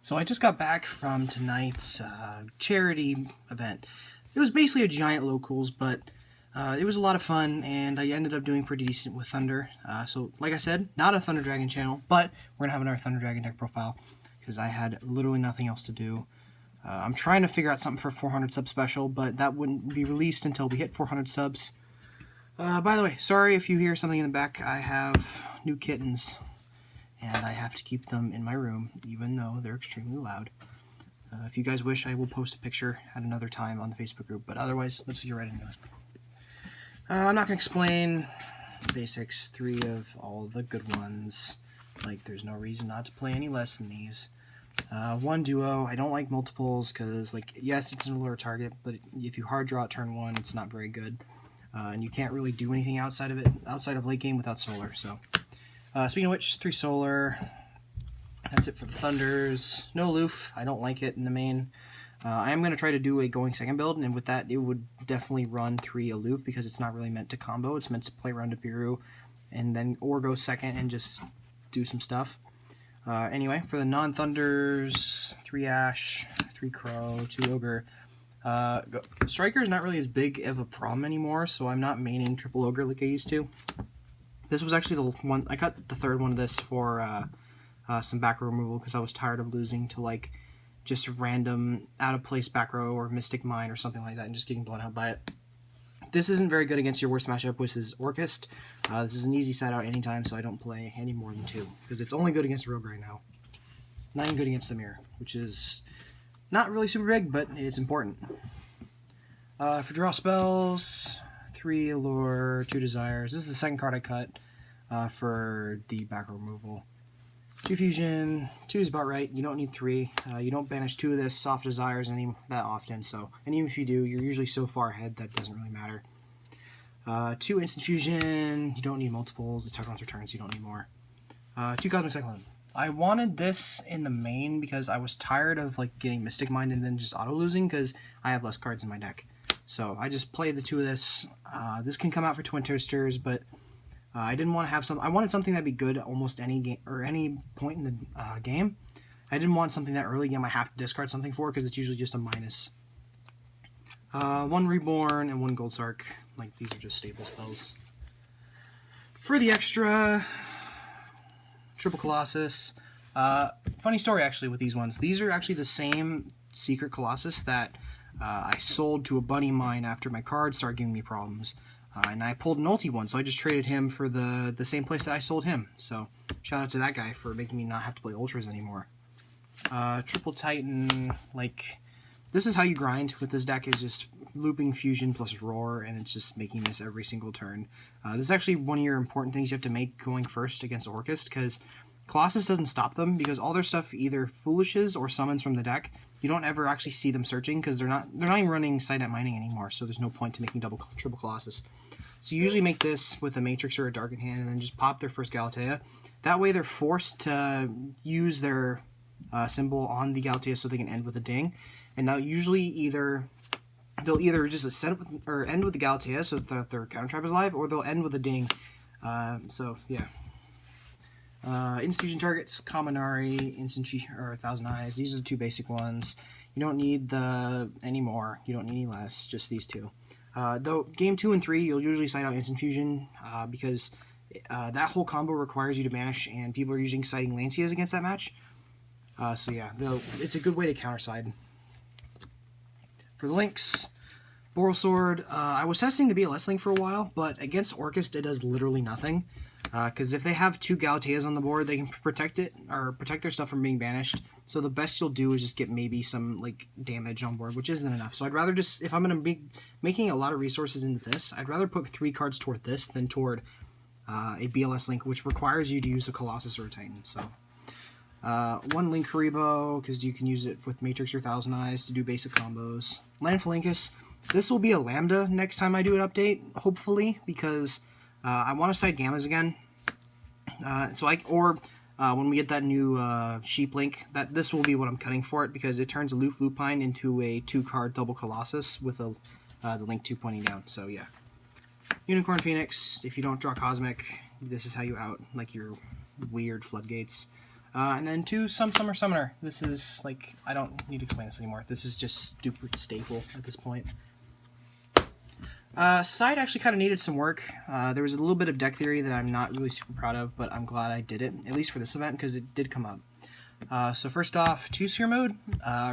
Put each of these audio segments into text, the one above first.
So I just got back from tonight's charity event. It was basically a giant locals, but it was a lot of fun, and I ended up doing pretty decent with Thunder. So, like I said, not a Thunder Dragon channel, but we're going to have another Thunder Dragon deck profile, because I had literally nothing else to do. I'm trying to figure out something for 400 sub special, but that wouldn't be released until we hit 400 subs. By the way, sorry if you hear something in the back. I have new kittens, and I have to keep them in my room, even though they're extremely loud. If you guys wish, I will post a picture at another time on the Facebook group, but otherwise, let's get right into it. I'm not going to explain basics, 3 of all the good ones. Like, there's no reason not to play any less than these. 1 duo, I don't like multiples, because, like, yes, it's an allure target, but if you hard draw at turn 1, it's not very good. And you can't really do anything outside of it, outside of late game without solar, so... speaking of which, 3 solar. That's it for the Thunders. No aloof. I don't like it in the main. I am going to try to do a going second build, and with that, it would definitely run 3 aloof because it's not really meant to combo. It's meant to play around to Biru, and then or go second and just do some stuff. Anyway, for the non-Thunders, 3 Ash, 3 Crow, 2 Ogre. Striker is not really as big of a problem anymore, so I'm not maining triple Ogre like I used to. This was actually the one, I got the 3rd one of this for some back row removal because I was tired of losing to like just random out of place back row or Mystic Mine or something like that and just getting blown out by it. This isn't very good against your worst matchup, which is Orchist. This is an easy side out anytime, so I don't play any more than 2 because it's only good against Rogue right now. Not even good against the Mirror, which is not really super big, but it's important. For draw spells, 3 Allure, 2 Desires. This is the second card I cut for the back row removal. 2 Fusion, 2 is about right. You don't need 3. You don't banish 2 of this Soft Desires that often, so, and even if you do, you're usually so far ahead that doesn't really matter. 2 Instant Fusion, you don't need multiples. It's target once returns, you don't need more. 2 Cosmic Cyclone. I wanted this in the main because I was tired of like getting Mystic Mind and then just auto losing because I have less cards in my deck. So I just played the 2 of this. This can come out for Twin Toasters, but I didn't want to have some. I wanted something that'd be good almost any game or any point in the game. I didn't want something that early game I have to discard something for because it's usually just a minus. 1 Reborn and 1 Gold Sark. Like these are just staple spells. For the extra, Triple Colossus. Funny story actually with these ones. These are actually the same Secret Colossus that I sold to a buddy of mine after my cards started giving me problems. And I pulled an ulti one, so I just traded him for the same place that I sold him. So, shout out to that guy for making me not have to play Ultras anymore. Triple Titan, like, this is how you grind with this deck, is just looping Fusion plus Roar, and it's just making this every single turn. This is actually one of your important things you have to make going first against Orchist, because Colossus doesn't stop them, because all their stuff either foolishes or summons from the deck. You don't ever actually see them searching, because they're not even running Sidenet Mining anymore, so there's no point to making triple Colossus. So you usually make this with a Matrix or a Dark in hand, and then just pop their first Galatea. That way they're forced to use their symbol on the Galatea so they can end with a ding. And now usually they'll either just end with the Galatea so that their counter trap is live, or they'll end with a ding. So yeah. Instant Fusion targets, Kaminari, Instant Fusion, or Thousand Eyes. These are the 2 basic ones. You don't need any more. You don't need any less. Just these 2. Though game 2 and 3, you'll usually side out Instant Fusion because that whole combo requires you to banish, and people are using siding Lancias against that match. So yeah, it's a good way to counter side. For the links, Boral Sword. I was testing the BLS link for a while, but against Orchist it does literally nothing. Because if they have 2 Galateas on the board, they can protect it, or protect their stuff from being banished. So the best you'll do is just get maybe some like damage on board, which isn't enough. So I'd rather just, if I'm going to be making a lot of resources into this, I'd rather put 3 cards toward this than toward a BLS link, which requires you to use a Colossus or a Titan. So 1 Link Haribo, because you can use it with Matrix or Thousand Eyes to do basic combos. Lanphalinkus. This will be a Lambda next time I do an update, hopefully, because I want to side Gammas again. When we get that new Sheep Link, this will be what I'm cutting for it, because it turns a Lupine into a 2-card double Colossus with the Link 2 pointing down. So yeah. Unicorn Phoenix, if you don't draw Cosmic, this is how you out, like your weird floodgates. And then 2 Summer Summoner. This is, like, I don't need to explain this anymore. This is just super staple at this point. Side actually kind of needed some work. There was a little bit of deck theory that I'm not really super proud of, but I'm glad I did it, at least for this event, because it did come up. So first off, 2-sphere mode.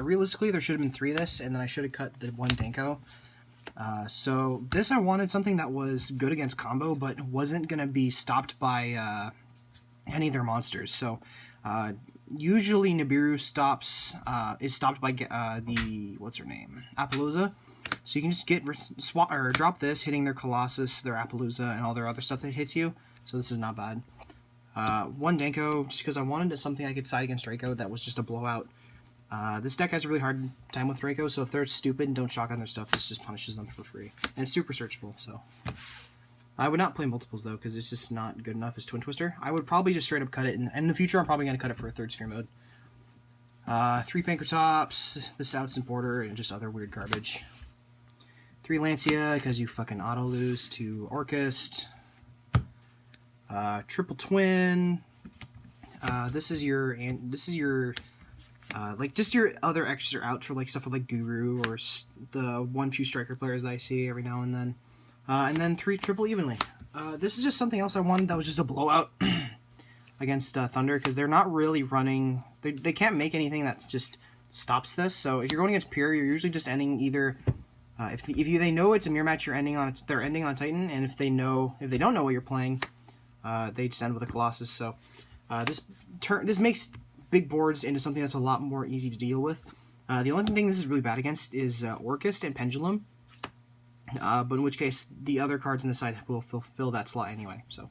Realistically, there should have been 3 of this, and then I should have cut the 1 Denko. So this, I wanted something that was good against combo, but wasn't going to be stopped by any of their monsters. So usually Nibiru is stopped by the, what's her name, Appaloosa. So you can just drop this, hitting their Colossus, their Appaloosa, and all their other stuff that hits you. So this is not bad. 1 Denko, just because I wanted something I could side against Draco that was just a blowout. This deck has a really hard time with Draco, so if they're stupid and don't shock on their stuff, this just punishes them for free. And it's super searchable, so... I would not play multiples, though, because it's just not good enough as Twin Twister. I would probably just straight up cut it, and in the future I'm probably going to cut it for a 3rd sphere mode. 3 Pankratops, the Stouts and Porter, and just other weird garbage. 3 Lancia, because you fucking auto-lose to Orchest. Triple Twin. This is your like, just your other extras are out for, like, stuff with, like, Guru, or the few striker players that I see every now and then. And then 3 Triple Evenly. This is just something else I wanted that was just a blowout against Thunder, because they're not really running... They can't make anything that just stops this, so if you're going against Pure, you're usually just ending either... if they know it's a mirror match, they're ending on Titan, and if they don't know what you're playing, they just end with a Colossus. So this makes big boards into something that's a lot more easy to deal with. The only thing this is really bad against is Orchest and Pendulum, but in which case the other cards in the side will fill that slot anyway. So,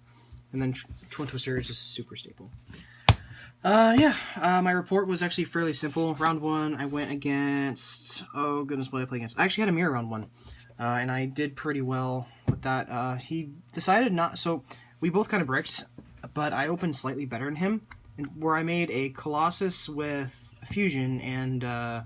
and then Twin Twister is just super staple. My report was actually fairly simple. Round 1, I went against... Oh, goodness, what did I play against? I actually had a mirror round 1, and I did pretty well with that. He decided not... So, we both kind of bricked, but I opened slightly better than him, where I made a Colossus with Fusion and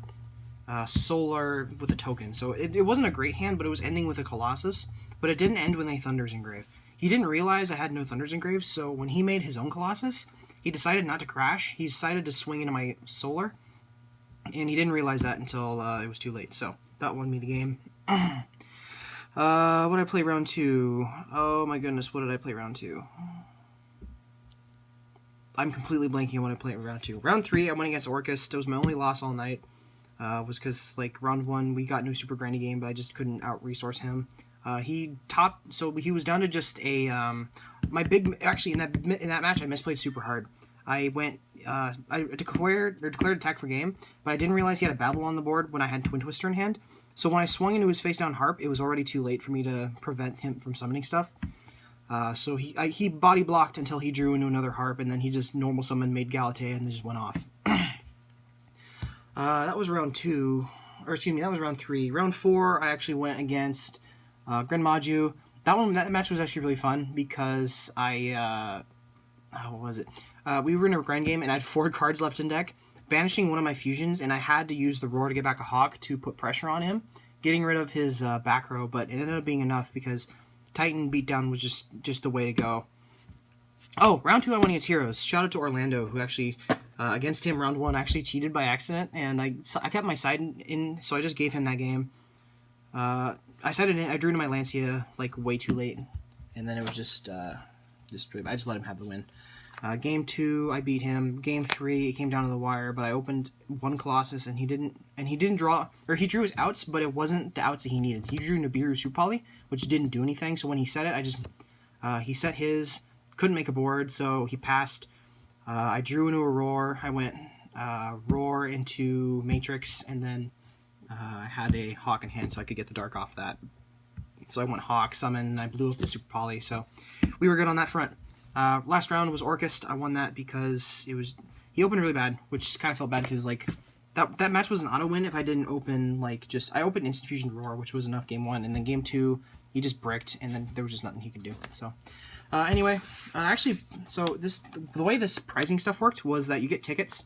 Solar with a token. So, it wasn't a great hand, but it was ending with a Colossus, but it didn't end with any Thunders engraved. He didn't realize I had no Thunders engraved, so when he made his own Colossus... He decided not to crash. He decided to swing into my Solar, and he didn't realize that until it was too late. So that won me the game. What did I play round 2? Oh my goodness, what did I play round 2? I'm completely blanking on what I played round 2. Round 3, I went against Orchest. It was my only loss all night. Was because, like, round 1, we got into a super grindy game, but I just couldn't out-resource him. So he was down to just a, actually, in that match, I misplayed super hard. I declared attack for game, but I didn't realize he had a Babel on the board when I had Twin Twister in hand. So when I swung into his face down Harp, it was already too late for me to prevent him from summoning stuff. So he body blocked until he drew into another Harp, and then he just normal summoned, made Galatea, and then just went off. That was round 2, or excuse me, that was round 3. Round 4, I actually went against Gren Maju. That match was actually really fun because what was it? We were in a grind game and I had 4 cards left in deck, banishing one of my fusions, and I had to use the Roar to get back a Hawk to put pressure on him, getting rid of his back row, but it ended up being enough because Titan beatdown was just the way to go. Oh, round 2 I went against Heroes. Shout out to Orlando, who actually, against him, round 1, actually cheated by accident, and I kept my side in, so I just gave him that game. I sided in, I drew into my Lancia, like, way too late, and then it was just I just let him have the win. Game 2, I beat him. Game 3, it came down to the wire, but I opened 1 Colossus, and he didn't draw, or he drew his outs, but it wasn't the outs that he needed. He drew Nibiru Super Poly, which didn't do anything, so when he set it, he set his, couldn't make a board, so he passed. I drew into a Roar. I went Roar into Matrix, and then I had a Hawk in hand so I could get the Dark off that. So I went Hawk, Summon, and I blew up the Super Poly, so we were good on that front. Last round was Orchest. I won that because he opened really bad, which kind of felt bad because, like, that match was an auto win if I didn't open, like, I opened Instant Fusion Roar, which was enough game 1, and then game 2, he just bricked, and then there was just nothing he could do, so... Anyway, the way this pricing stuff worked was that you get tickets.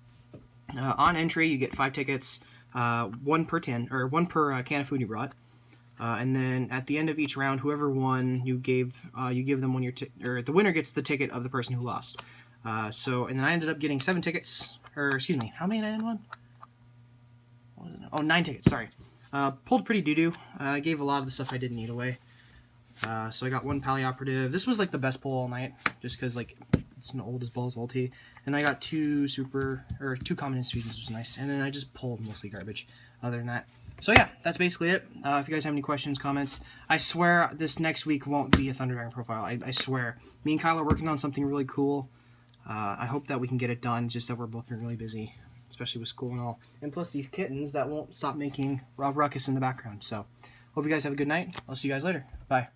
On entry, you get 5 tickets, 1 per tin, or 1 per can of food you brought. And then at the end of each round, whoever won, you give them one or the winner gets the ticket of the person who lost. And then I ended up getting 7 tickets, or excuse me, how many did I end one? What was it? Oh, 9 tickets, sorry. Pulled pretty doo-doo. Gave a lot of the stuff I didn't need away. So I got 1 Pally-Operative. This was like the best pull all night, just because like it's an old as balls ulti. And I got 2 common institutions, which was nice. And then I just pulled mostly garbage other than that. So yeah, that's basically it. If you guys have any questions, comments, I swear this next week won't be a Thunder Dragon profile. I swear. Me and Kyle are working on something really cool. I hope that we can get it done, just that we're both been really busy, especially with school and all. And plus these kittens that won't stop making Rob Ruckus in the background. So hope you guys have a good night. I'll see you guys later. Bye.